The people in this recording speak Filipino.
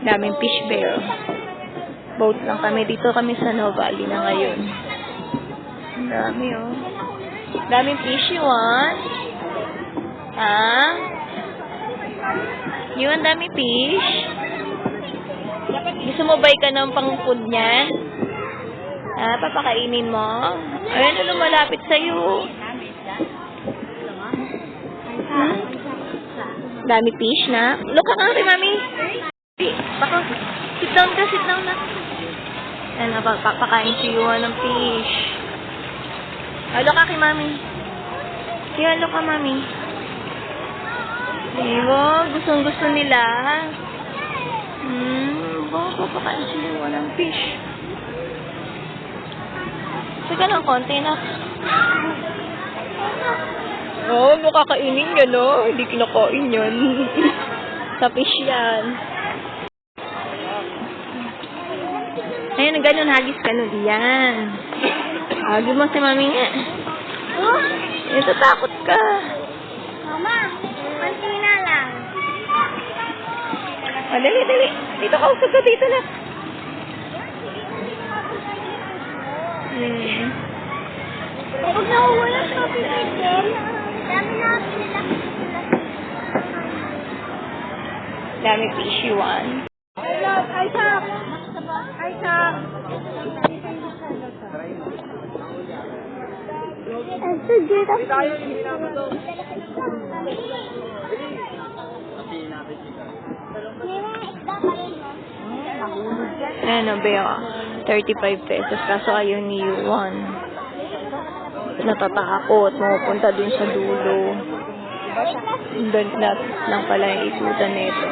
Daming fish bear. Boat lang kami. Dito kami sa Novali na ngayon. Ang dami, oh. Daming fish, you want? Ha? You want dami fish? Gusto mo buy ka ng pang-food niyan? Ha? Papakainin mo? Ayun, ano malapit sa'yo? Hmm? Dami fish na? Look ka kay mami. Baka, sit down ka, sit down na. Ano, papakain si Yuan ng fish. Halo ka kay mami. Halo ka, mami. Diba? Gustong-gusto nila. Papakain si Yuan ng fish. Sige ng konti na. Oh, makakainin yan, no? Hindi kinakain yan. Sa fish yan. Ayun, ganun, hagis ka nun. Yan. Hagi mo si mami nga. Ito, takot ka. Mama, konti na lang. Dali, dali. Dito ka, usap ka dito na. Huwag na uwala sa kapitid. Dami na sila. Dami fish, Yuan. Isaac! Isaac! Ano, Bea? 35 pesos. Kaso ayaw ni Yuan. Natatakot. Mapupunta dun sa dulo. Doon lang pala yung ikutan nito.